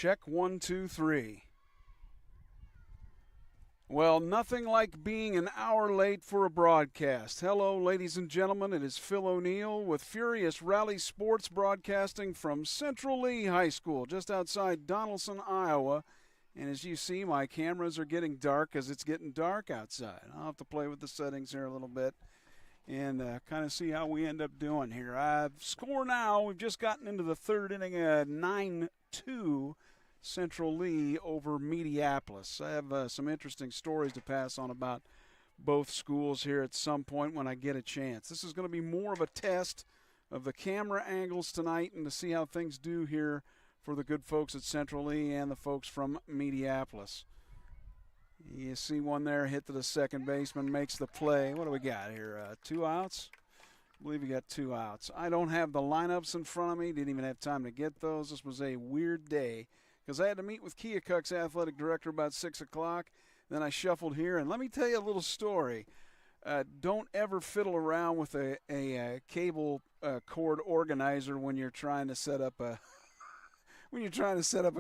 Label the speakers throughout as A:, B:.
A: Check 1, 2, 3. Well, nothing like being an hour late for a broadcast. Hello, ladies and gentlemen. It is Phil O'Neill with Furious Rally Sports broadcasting from Central Lee High School, just outside Donaldson, Iowa. And as you see, my cameras are getting dark as it's getting dark outside. I'll have to play with the settings here a little bit and kind of see how we end up doing here. Score now, we've just gotten into the third inning, 9-2 Central Lee over Mediapolis. I have some interesting stories to pass on about both schools here at some point when I get a chance. This is going to be more of a test of the camera angles tonight and to see how things do here for the good folks at Central Lee and the folks from Mediapolis. You see one there, hit to the second baseman, makes the play. What do we got here? 2 outs? I believe we got 2 outs. I don't have the lineups in front of me. Didn't even have time to get those. This was a weird day because I had to meet with Keokuk's athletic director about 6 o'clock. Then I shuffled here. And let me tell you a little story. Don't ever fiddle around with a cable cord organizer when you're trying to set up a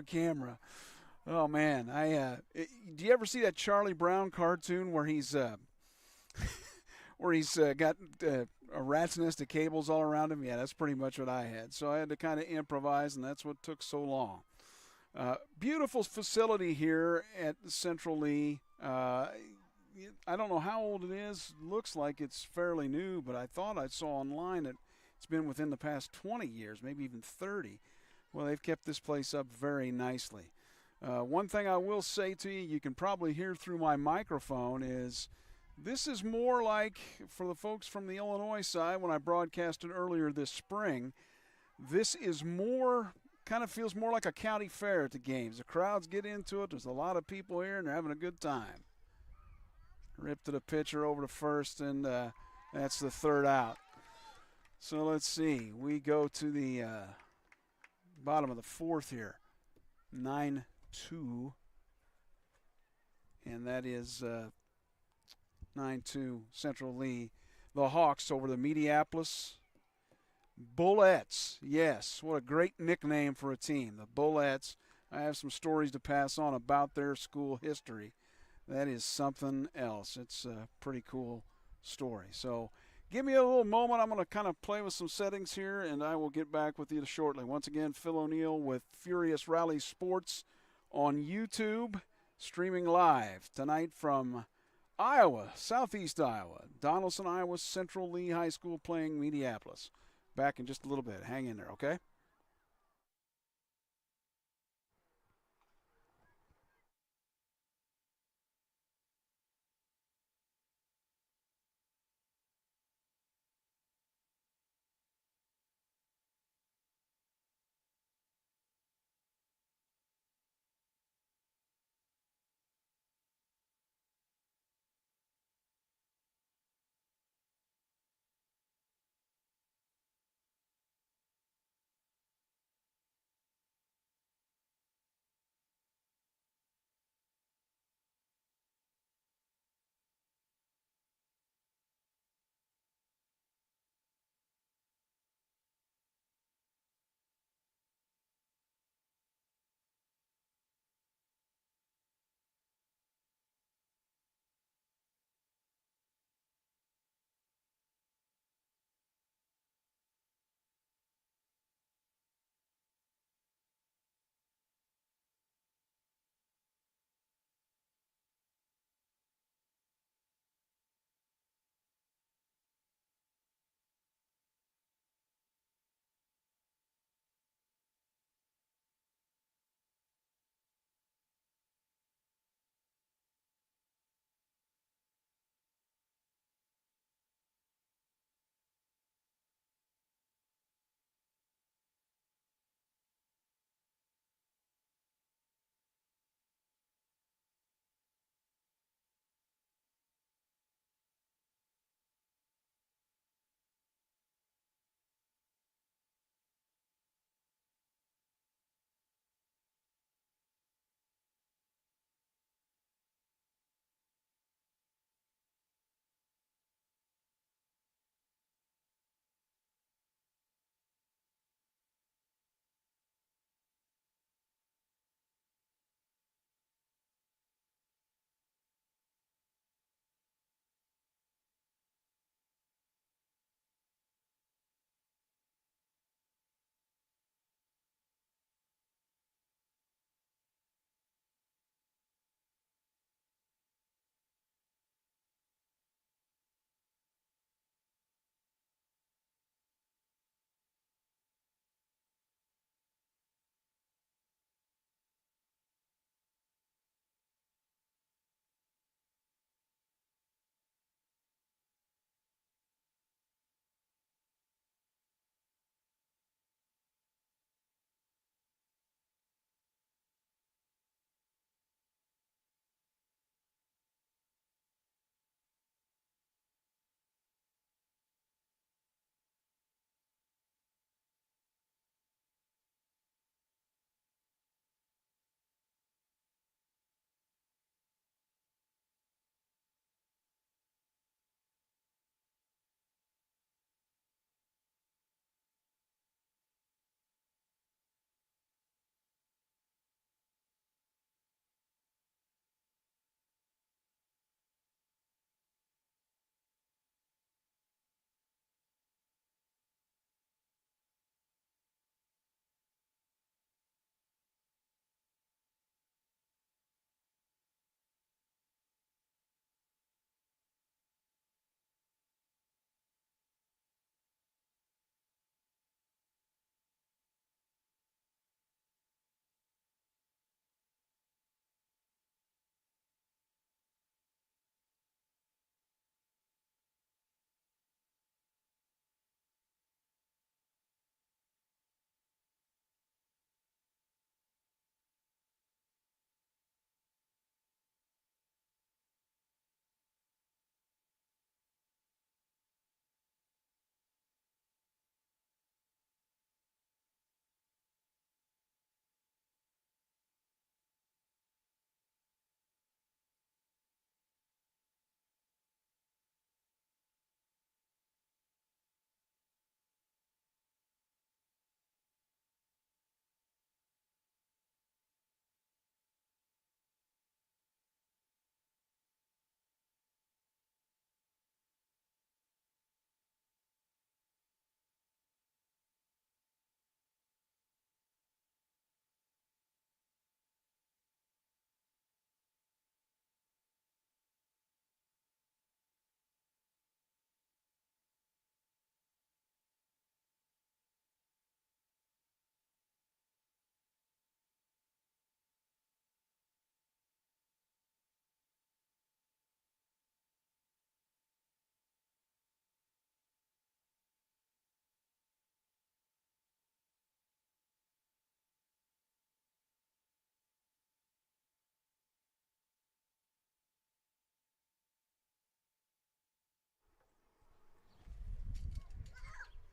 A: camera. Oh man, do you ever see that Charlie Brown cartoon where he's got a rat's nest of cables all around him? Yeah, that's pretty much what I had. So I had to kind of improvise, and that's what took so long. Beautiful facility here at Central Lee. I don't know how old it is. Looks like it's fairly new, but I thought I saw online that it's been within the past 20 years, maybe even 30. Well, they've kept this place up very nicely. One thing I will say to you can probably hear through my microphone, is this is more like, for the folks from the Illinois side, when I broadcasted earlier this spring, this is more, kind of feels more like a county fair at the games. The crowds get into it. There's a lot of people here, and they're having a good time. Rip to the pitcher over to first, and that's the third out. So let's see. We go to the bottom of the fourth here. 9-2. And that is 9-2 Central Lee. The Hawks over the Mediapolis Bullets. Yes, what a great nickname for a team, the Bullets. I have some stories to pass on about their school history. That is something else. It's a pretty cool story. So give me a little moment. I'm going to kind of play with some settings here, and I will get back with you shortly. Once again, Phil O'Neill with Furious Rally Sports on YouTube, streaming live tonight from Iowa, southeast Iowa, Donaldson, Iowa, Central Lee High School playing Mediapolis. Back in just a little bit. Hang in there, okay?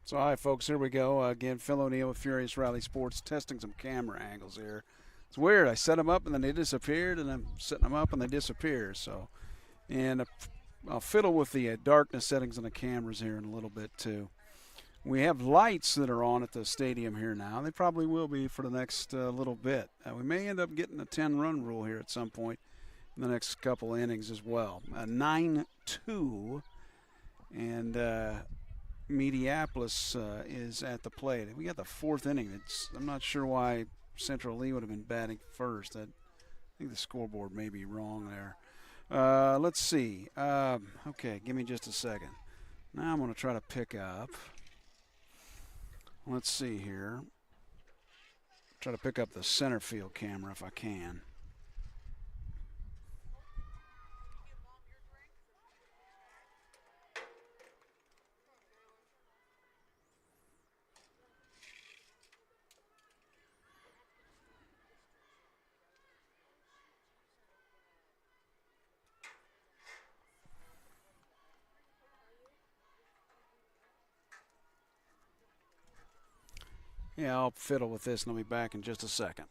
A: So, all right, folks, here we go. Again, Phil O'Neill with Furious Rally Sports, testing some camera angles here. It's weird. I set them up and then they disappeared, and I'm setting them up and they disappear. So, and I'll fiddle with the darkness settings on the cameras here in a little bit, too. We have lights that are on at the stadium here now. They probably will be for the next little bit. We may end up getting a 10-run rule here at some point in the next couple innings as well. 9-2, and Mediapolis is at the plate. We got the fourth inning. I'm not sure why Central Lee would have been batting first. I think the scoreboard may be wrong there. Let's see. Okay, give me just a second. Now I'm going to try to pick up. Let's see here. Try to pick up the center field camera if I can. Yeah, I'll fiddle with this and I'll be back in just a second.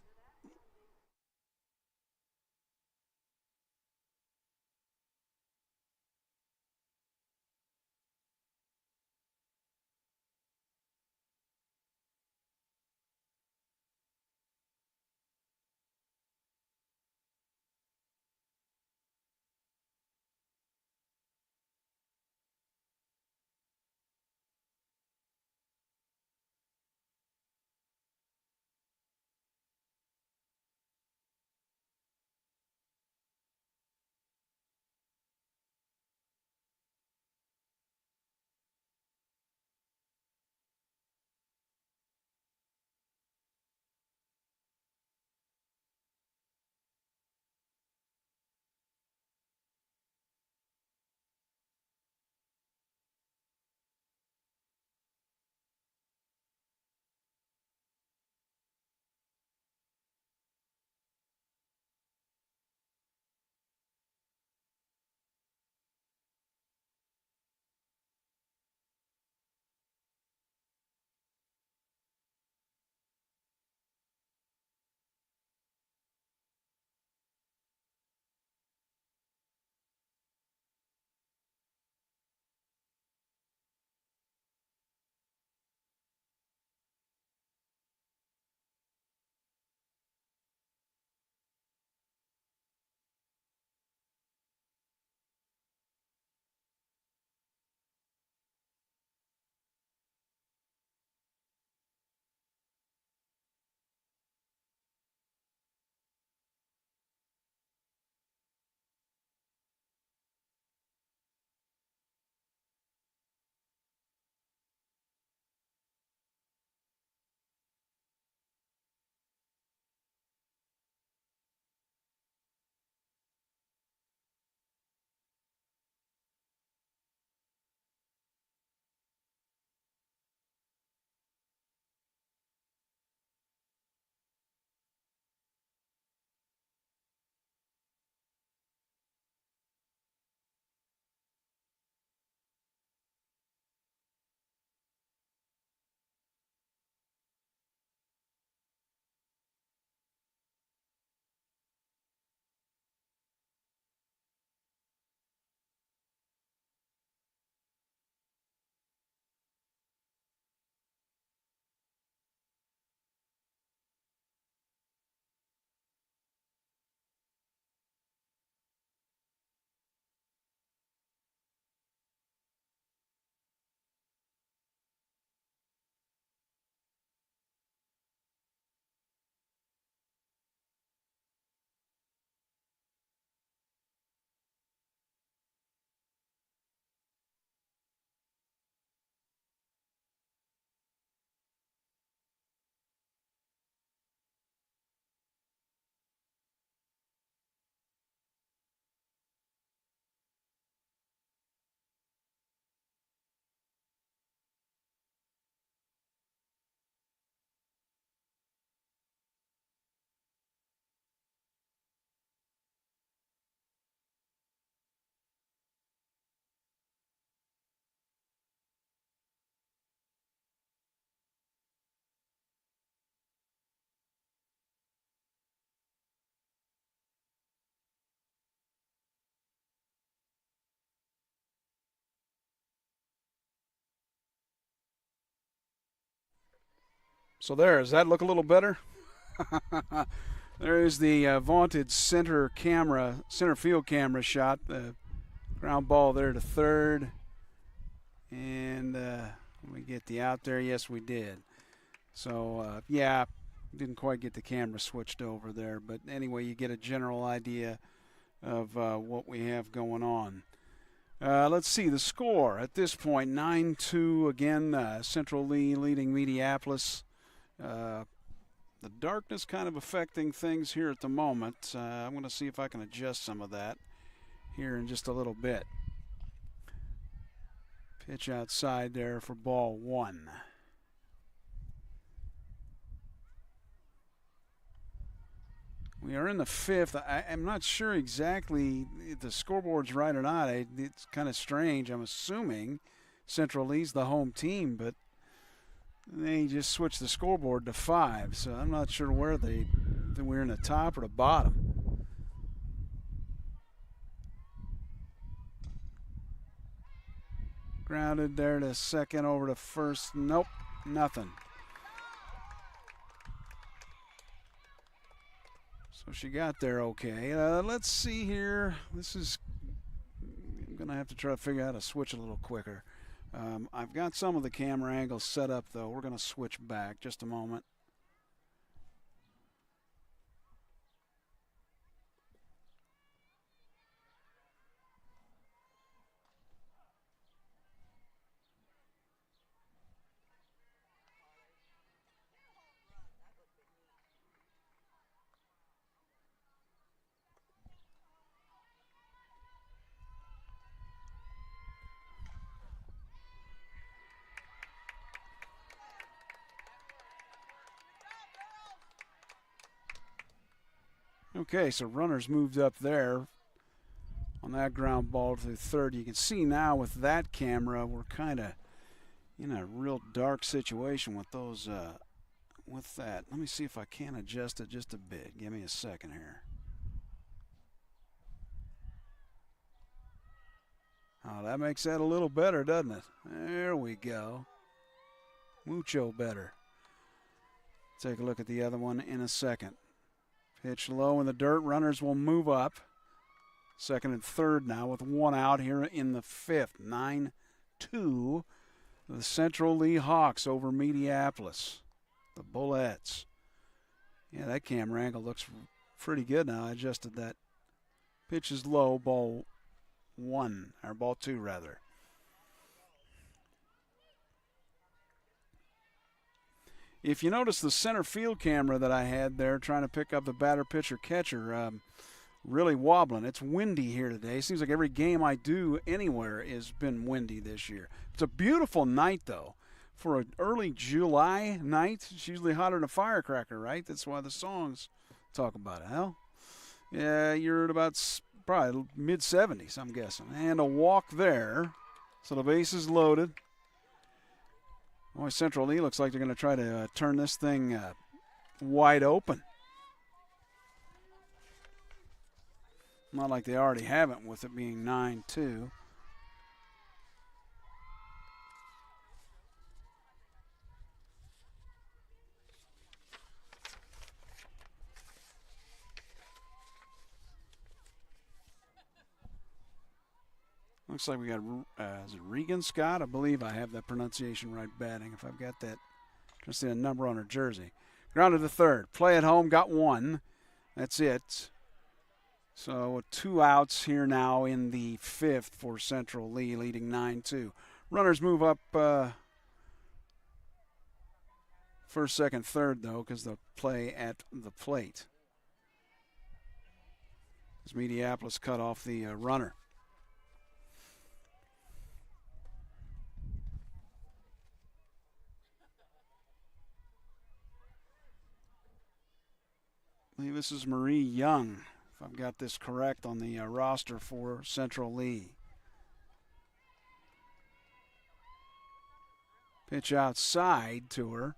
A: So there, does that look a little better? There is the vaunted center field camera shot. The ground ball there to third. And we get the out there. Yes, we did. So, yeah, didn't quite get the camera switched over there. But anyway, you get a general idea of what we have going on. Let's see the score at this point, 9-2 again, Central Lee leading Mediapolis. The darkness kind of affecting things here at the moment. I'm going to see if I can adjust some of that here in just a little bit. Pitch outside there for ball one. We are in the fifth. I'm not sure exactly if the scoreboard's right or not. It's kind of strange. I'm assuming Central Lee's the home team, but they just switched the scoreboard to 5, so I'm not sure where we're in the top or the bottom. Grounded there to second, over to first. Nope, nothing. So she got there okay. Let's see here. I'm going to have to try to figure out how to switch a little quicker. I've got some of the camera angles set up, though. We're going to switch back just a moment. Okay, so runners moved up there on that ground ball to third. You can see now with that camera, we're kind of in a real dark situation with those, with that. Let me see if I can adjust it just a bit. Give me a second here. Oh, that makes that a little better, doesn't it? There we go. Mucho better. Take a look at the other one in a second. Pitch low in the dirt. Runners will move up. Second and third now with one out here in the fifth. 9-2. The Central Lee Hawks over Mediapolis. The Bullets. Yeah, that camera angle looks pretty good now. I adjusted that. Pitch is low. Ball two rather. If you notice the center field camera that I had there trying to pick up the batter, pitcher, catcher, really wobbling. It's windy here today. Seems like every game I do anywhere has been windy this year. It's a beautiful night, though. For an early July night, it's usually hotter than a firecracker, right? That's why the songs talk about it. Hell, yeah, you're at about probably mid-70s, I'm guessing. And a walk there. So the base is loaded. Boy, Central Lee looks like they're going to try to turn this thing wide open. Not like they already haven't with it being 9-2. Looks like we got, is it Regan Scott? I believe I have that pronunciation right batting. If I've got that, just see a number on her jersey. Grounded to third. Play at home, got one. That's it. So 2 outs here now in the fifth for Central Lee, leading 9-2. Runners move up first, second, third, though, because they'll play at the plate. As Mediapolis cut off the runner. I believe this is Marie Young, if I've got this correct on the roster for Central Lee. Pitch outside to her.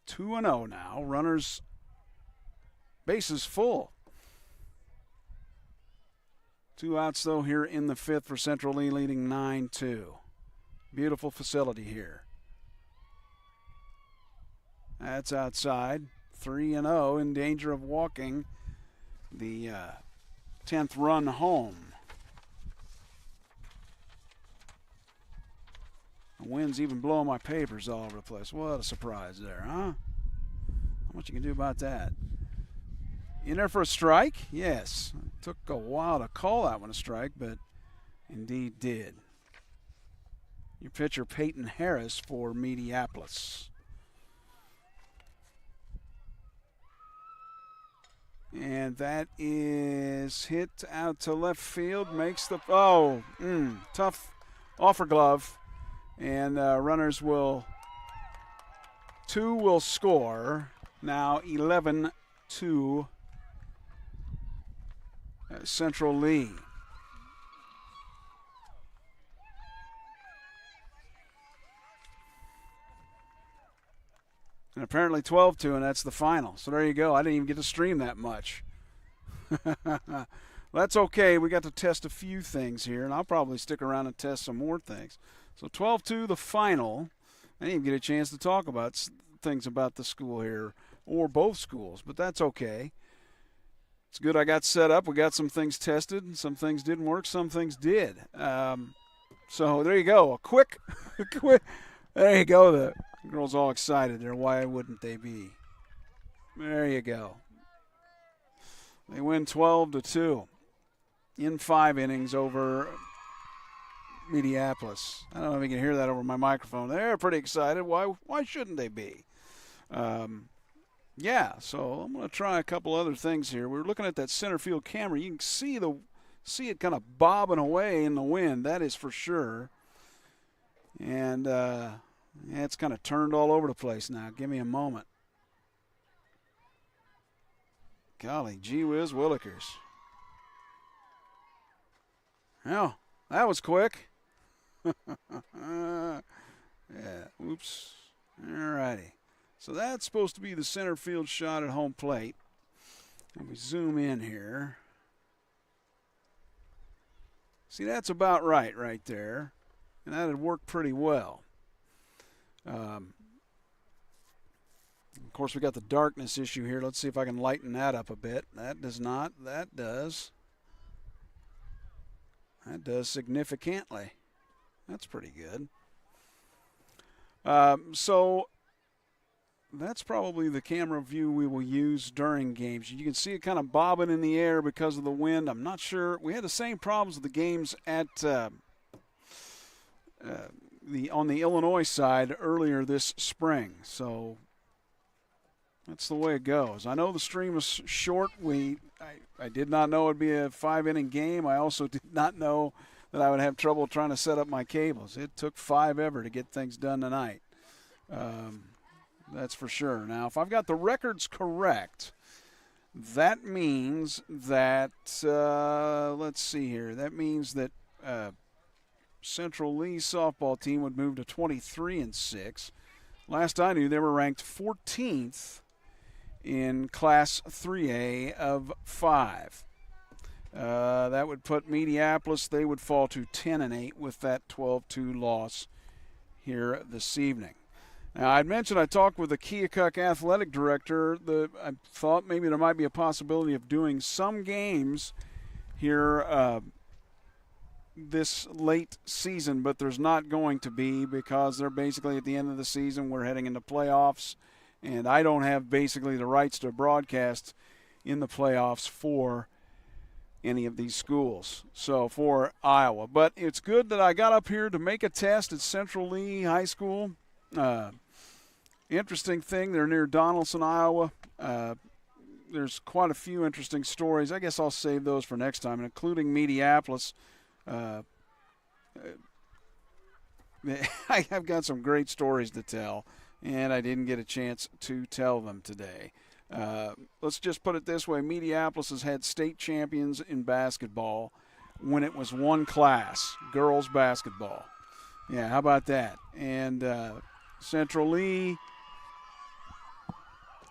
A: 2-0 now. Runners, bases full. 2 outs, though, here in the fifth for Central Lee, leading 9-2. Beautiful facility here. That's outside. 3-0, in danger of walking the 10th run home. The wind's even blowing my papers all over the place. What a surprise there, huh? Not much you can do about that. In there for a strike? Yes. It took a while to call that one a strike, but indeed did. Your pitcher, Peyton Harris, for Mediapolis. And that is hit out to left field. Makes the tough offer glove. And runners will score. Now 11-2 Central Lee. And apparently 12-2, and that's the final. So there you go. I didn't even get to stream that much. That's okay. We got to test a few things here, and I'll probably stick around and test some more things. So 12-2, the final. I didn't even get a chance to talk about things about the school here, or both schools, but that's okay. It's good I got set up. We got some things tested. Some things didn't work. Some things did. So there you go. A quick. There you go. The girls all excited there. Why wouldn't they be? There you go. They win 12-2 in 5 innings over Mediapolis. I don't know if you can hear that over my microphone. They're pretty excited. Why shouldn't they be? Yeah, so I'm going to try a couple other things here. We're looking at that center field camera. You can see it kind of bobbing away in the wind. That is for sure. And it's kind of turned all over the place now. Give me a moment. Golly, gee whiz willikers. Well, that was quick. Yeah, oops. All righty. So that's supposed to be the center field shot at home plate. And we zoom in here. See, that's about right there. And that would work pretty well. Of course, we got the darkness issue here. Let's see if I can lighten that up a bit. That does not. That does. That does significantly. That's pretty good. So that's probably the camera view we will use during games. You can see it kind of bobbing in the air because of the wind. I'm not sure. We had the same problems with the games at on the Illinois side earlier this spring. So that's the way it goes. I know the stream was short. I did not know it would be a 5-inning game. I also did not know that I would have trouble trying to set up my cables. It took 5 ever to get things done tonight. That's for sure. Now, if I've got the records correct, that means that, let's see here, that means that Central Lee softball team would move to 23-6. Last I knew, they were ranked 14th in Class 3A of 5. That would put Mediapolis, they would fall to 10-8 with that 12-2 loss here this evening. Now, I'd mentioned I talked with the Keokuk athletic director. I thought maybe there might be a possibility of doing some games here this late season, but there's not going to be because they're basically at the end of the season. We're heading into playoffs, and I don't have basically the rights to broadcast in the playoffs for any of these schools, so for Iowa. But it's good that I got up here to make a test at Central Lee High School. Interesting thing, they're near Donaldson, Iowa. There's quite a few interesting stories. I guess I'll save those for next time, including Mediapolis. I've got some great stories to tell, and I didn't get a chance to tell them today. Let's just put it this way. Mediapolis has had state champions in basketball when it was one class, girls basketball. Yeah, how about that? And Central Lee,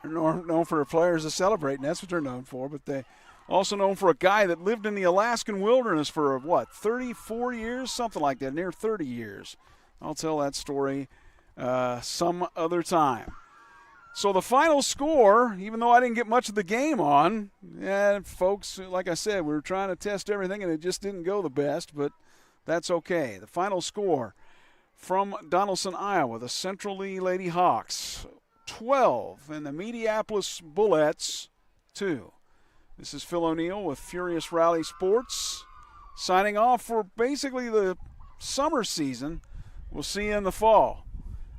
A: they're known for their players to celebrate, and that's what they're known for. But they also known for a guy that lived in the Alaskan wilderness for, 34 years? Something like that, near 30 years. I'll tell that story some other time. So the final score, even though I didn't get much of the game on, folks, like I said, we were trying to test everything and it just didn't go the best, but that's okay. The final score from Donaldson, Iowa, the Central Lee Lady Hawks, 12, and the Mediapolis Bullets, 2. This is Phil O'Neill with Furious Rally Sports, signing off for basically the summer season. We'll see you in the fall.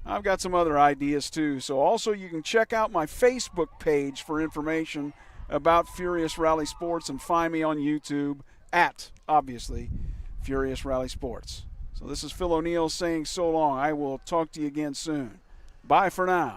A: I've got some other ideas too. So also you can check out my Facebook page for information about Furious Rally Sports and find me on YouTube at, obviously, Furious Rally Sports. So this is Phil O'Neill saying so long. I will talk to you again soon. Bye for now.